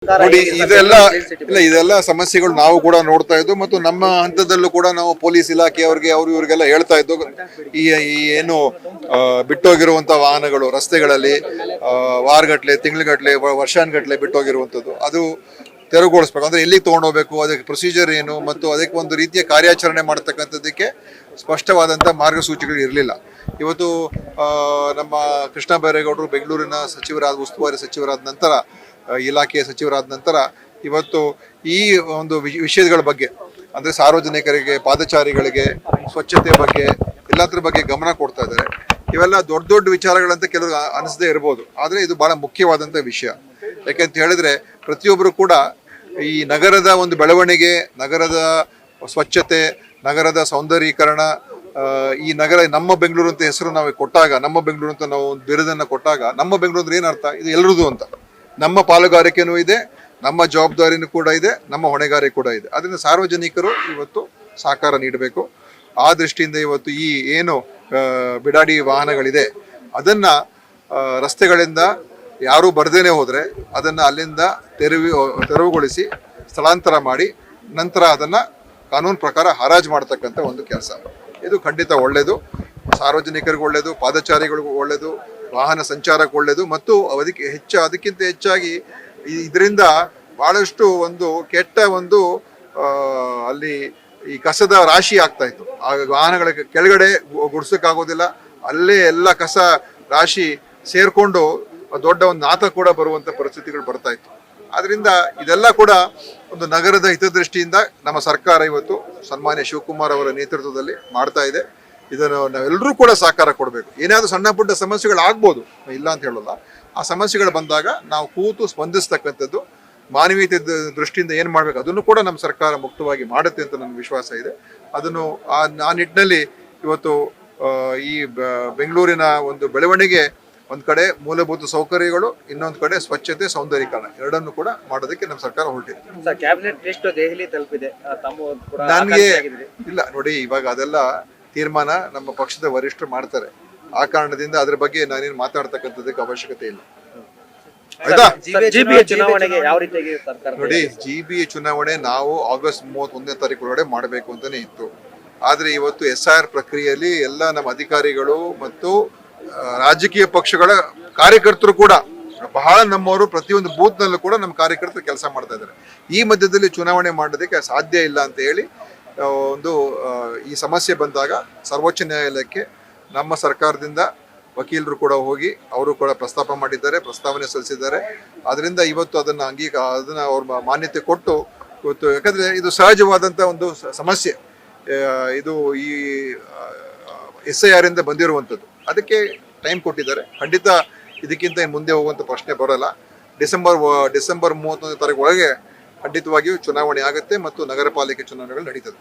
ನೋಡಿ ಇದೆಲ್ಲ ಸಮಸ್ಯೆಗಳು ನಾವು ಕೂಡ ನೋಡ್ತಾ ಇದ್ದು ಮತ್ತು ನಮ್ಮ ಹಂತದಲ್ಲೂ ಕೂಡ ನಾವು ಪೊಲೀಸ್ ಇಲಾಖೆಯವರಿಗೆ ಇವ್ರಿಗೆಲ್ಲ ಹೇಳ್ತಾ ಇದ್ದು ಈ ಏನು ಬಿಟ್ಟೋಗಿರುವಂತ ವಾಹನಗಳು ರಸ್ತೆಗಳಲ್ಲಿ ವಾರಗಟ್ಲೆ ತಿಂಗಳಗಟ್ಲೆ ವರ್ಷಾನ್ಗಟ್ಲೆ ಬಿಟ್ಟೋಗಿರುವಂತದ್ದು ಅದು ತೆರವುಗೊಳಿಸ್ಬೇಕು. ಅಂದ್ರೆ ಎಲ್ಲಿಗೆ ತಗೊಂಡೋಗ್ಬೇಕು, ಅದಕ್ಕೆ ಪ್ರೊಸೀಜರ್ ಏನು ಮತ್ತು ಅದಕ್ಕೆ ಒಂದು ರೀತಿಯ ಕಾರ್ಯಾಚರಣೆ ಮಾಡತಕ್ಕಂಥದ್ದಕ್ಕೆ ಸ್ಪಷ್ಟವಾದಂಥ ಮಾರ್ಗಸೂಚಿಗಳು ಇರಲಿಲ್ಲ. ಇವತ್ತು ನಮ್ಮ ಕೃಷ್ಣ ಬೈರೇಗೌಡರು ಬೆಂಗಳೂರಿನ ಉಸ್ತುವಾರಿ ಸಚಿವರಾದ ನಂತರ, ಇಲಾಖೆಯ ಸಚಿವರಾದ ನಂತರ ಇವತ್ತು ಈ ಒಂದು ವಿಷಯಗಳ ಬಗ್ಗೆ ಅಂದರೆ ಸಾರ್ವಜನಿಕರಿಗೆ, ಪಾದಚಾರಿಗಳಿಗೆ, ಸ್ವಚ್ಛತೆ ಬಗ್ಗೆ ಎಲ್ಲದ್ರ ಬಗ್ಗೆ ಗಮನ ಕೊಡ್ತಾ ಇದ್ದಾರೆ. ಇವೆಲ್ಲ ದೊಡ್ಡ ದೊಡ್ಡ ವಿಚಾರಗಳಂತ ಕೆಲವರು ಅನಿಸದೇ ಇರ್ಬೋದು, ಆದರೆ ಇದು ಬಹಳ ಮುಖ್ಯವಾದಂಥ ವಿಷಯ. ಯಾಕೆಂತ ಹೇಳಿದ್ರೆ ಪ್ರತಿಯೊಬ್ಬರು ಕೂಡ ಈ ನಗರದ ಒಂದು ಬೆಳವಣಿಗೆ, ನಗರದ ಸ್ವಚ್ಛತೆ, ನಗರದ ಸೌಂದರ್ಯೀಕರಣ, ಈ ನಗರ ನಮ್ಮ ಬೆಂಗಳೂರು ಅಂತ ಹೆಸರು ನಾವು ಕೊಟ್ಟಾಗ, ನಮ್ಮ ಬೆಂಗಳೂರು ಅಂತ ನಾವು ಒಂದು ಬಿರುದನ್ನು ಕೊಟ್ಟಾಗ, ನಮ್ಮ ಬೆಂಗಳೂರು ಅಂದ್ರೆ ಏನರ್ಥ, ಇದು ಎಲ್ಲರದು ಅಂತ. ನಮ್ಮ ಪಾಲುಗಾರಿಕೆನೂ ಇದೆ, ನಮ್ಮ ಜವಾಬ್ದಾರಿನೂ ಕೂಡ ಇದೆ, ನಮ್ಮ ಹೊಣೆಗಾರಿಕೆ ಕೂಡ ಇದೆ. ಅದರಿಂದ ಸಾರ್ವಜನಿಕರು ಇವತ್ತು ಸಹಕಾರ ನೀಡಬೇಕು. ಆ ದೃಷ್ಟಿಯಿಂದ ಇವತ್ತು ಈ ಏನು ಬಿಡಾಡಿ ವಾಹನಗಳಿದೆ ಅದನ್ನ ರಸ್ತೆಗಳಿಂದ ಯಾರೂ ಬರ್ದೇನೆ ಹೋದರೆ ಅದನ್ನು ಅಲ್ಲಿಂದ ತೆರವುಗೊಳಿಸಿ ಸ್ಥಳಾಂತರ ಮಾಡಿ ನಂತರ ಅದನ್ನು ಕಾನೂನು ಪ್ರಕಾರ ಹರಾಜು ಮಾಡ್ತಕ್ಕಂಥ ಒಂದು ಕೆಲಸ. ಇದು ಖಂಡಿತ ಒಳ್ಳೆಯದು, ಸಾರ್ವಜನಿಕರಿಗೂ ಒಳ್ಳೆಯದು, ಪಾದಚಾರಿಗಳಿಗೂ ಒಳ್ಳೆಯದು, ವಾಹನ ಸಂಚಾರಕ್ಕೆ ಒಳ್ಳೆಯದು ಮತ್ತು ಅದಕ್ಕಿಂತ ಹೆಚ್ಚಾಗಿ ಇದರಿಂದ ಬಹಳಷ್ಟು ಒಂದು ಕೆಟ್ಟ ಒಂದು ಅಲ್ಲಿ ಈ ಕಸದ ರಾಶಿ ಆಗ್ತಾ ಇತ್ತು. ಆ ವಾಹನಗಳ ಕೆಳಗಡೆ ಗುಡ್ಸಕ್ಕಾಗೋದಿಲ್ಲ, ಅಲ್ಲೇ ಎಲ್ಲ ಕಸ ರಾಶಿ ಸೇರ್ಕೊಂಡು ದೊಡ್ಡ ಒಂದು ನಾತ ಕೂಡ ಬರುವಂತ ಪರಿಸ್ಥಿತಿಗಳು ಬರ್ತಾ ಇತ್ತು. ಆದ್ರಿಂದ ಇದೆಲ್ಲ ಕೂಡ ಒಂದು ನಗರದ ಹಿತದೃಷ್ಟಿಯಿಂದ ನಮ್ಮ ಸರ್ಕಾರ ಇವತ್ತು ಸನ್ಮಾನ್ಯ ಶಿವಕುಮಾರ್ ಅವರ ನೇತೃತ್ವದಲ್ಲಿ ಮಾಡ್ತಾ ಇದೆ. ಇದನ್ನು ನಾವೆಲ್ಲರೂ ಕೂಡ ಸಹಕಾರ ಕೊಡಬೇಕು. ಏನಾದರೂ ಸಣ್ಣ ಪುಟ್ಟ ಸಮಸ್ಯೆಗಳು ಆಗ್ಬೋದು, ಇಲ್ಲ ಅಂತ ಹೇಳೋಲ್ಲ. ಆ ಸಮಸ್ಯೆಗಳು ಬಂದಾಗ ನಾವು ಕೂತು ಸ್ಪಂದಿಸ್ತಕ್ಕಂಥದ್ದು, ಮಾನವೀಯತೆ ದೃಷ್ಟಿಯಿಂದ ಏನು ಮಾಡಬೇಕು ಅದನ್ನು ಕೂಡ ನಮ್ಮ ಸರ್ಕಾರ ಮುಕ್ತವಾಗಿ ಮಾಡುತ್ತೆ ಅಂತ ನನ್ನ ವಿಶ್ವಾಸ ಇದೆ. ಅದನ್ನು ಆ ನಿಟ್ಟಿನಲ್ಲಿ ಇವತ್ತು ಈ ಬೆಂಗಳೂರಿನ ಒಂದು ಬೆಳವಣಿಗೆ, ಒಂದು ಕಡೆ ಮೂಲಭೂತ ಸೌಕರ್ಯಗಳು, ಇನ್ನೊಂದು ಕಡೆ ಸ್ವಚ್ಛತೆ, ಸೌಂದರ್ಯೀಕರಣ ಎರಡನ್ನು ಕೂಡ ಮಾಡೋದಕ್ಕೆ ನಮ್ಮ ಸರ್ಕಾರ ಹೊರಟಿದೆ. ನನಗೆ ಇಲ್ಲ ನೋಡಿ, ಇವಾಗ ಅದೆಲ್ಲ ತೀರ್ಮಾನ ನಮ್ಮ ಪಕ್ಷದ ವರಿಷ್ಠರು ಮಾಡ್ತಾರೆ. ಆ ಕಾರಣದಿಂದ ಅದ್ರ ಬಗ್ಗೆ ನಾನೇನು ಮಾತಾಡ್ತಕ್ಕಂಥದಕ್ಕೆ ಅವಶ್ಯಕತೆ ಇಲ್ಲ. ನೋಡಿ, ಜಿಬಿಎ ಚುನಾವಣೆ ನಾವು ಆಗಸ್ಟ್ 31ನೇ ತಾರೀಕು ಒಳಗಡೆ ಮಾಡಬೇಕು ಅಂತಾನೆ ಇತ್ತು. ಆದ್ರೆ ಇವತ್ತು SIR ಪ್ರಕ್ರಿಯೆಯಲ್ಲಿ ಎಲ್ಲ ನಮ್ಮ ಅಧಿಕಾರಿಗಳು ಮತ್ತು ರಾಜಕೀಯ ಪಕ್ಷಗಳ ಕಾರ್ಯಕರ್ತರು ಕೂಡ ಬಹಳ ನಮ್ಮವರು ಪ್ರತಿಯೊಂದು ಬೂತ್ ನಲ್ಲೂ ಕೂಡ ನಮ್ಮ ಕಾರ್ಯಕರ್ತರು ಕೆಲಸ ಮಾಡ್ತಾ ಇದ್ದಾರೆ. ಈ ಮಧ್ಯದಲ್ಲಿ ಚುನಾವಣೆ ಮಾಡೋದಕ್ಕೆ ಸಾಧ್ಯ ಇಲ್ಲ ಅಂತ ಹೇಳಿ ಒಂದು ಈ ಸಮಸ್ಯೆ ಬಂದಾಗ ಸರ್ವೋಚ್ಚ ನ್ಯಾಯಾಲಯಕ್ಕೆ ನಮ್ಮ ಸರ್ಕಾರದಿಂದ ವಕೀಲರು ಕೂಡ ಹೋಗಿ ಅವರು ಕೂಡ ಪ್ರಸ್ತಾಪ ಮಾಡಿದ್ದಾರೆ, ಪ್ರಸ್ತಾವನೆ ಸಲ್ಲಿಸಿದ್ದಾರೆ. ಅದರಿಂದ ಇವತ್ತು ಅದನ್ನ ಅವ್ರ ಮಾನ್ಯತೆ ಕೊಟ್ಟು ಇವತ್ತು, ಯಾಕಂದ್ರೆ ಇದು ಸಹಜವಾದಂತ ಒಂದು ಸಮಸ್ಯೆ, ಇದು ಈ SIR ಇಂದ ಬಂದಿರುವಂಥದ್ದು, ಅದಕ್ಕೆ ಟೈಮ್ ಕೊಟ್ಟಿದ್ದಾರೆ. ಖಂಡಿತ ಇದಕ್ಕಿಂತ ಮುಂದೆ ಹೋಗುವಂಥ ಪ್ರಶ್ನೆ ಬರೋಲ್ಲ. ಡಿಸೆಂಬರ್ 31ನೇ ತಾರೀಕು ಒಳಗೆ ಖಂಡಿತವಾಗಿಯೂ ಚುನಾವಣೆ ಆಗುತ್ತೆ ಮತ್ತು ನಗರ ಪಾಲಿಕೆ ಚುನಾವಣೆಗಳು ನಡೀತದೆ.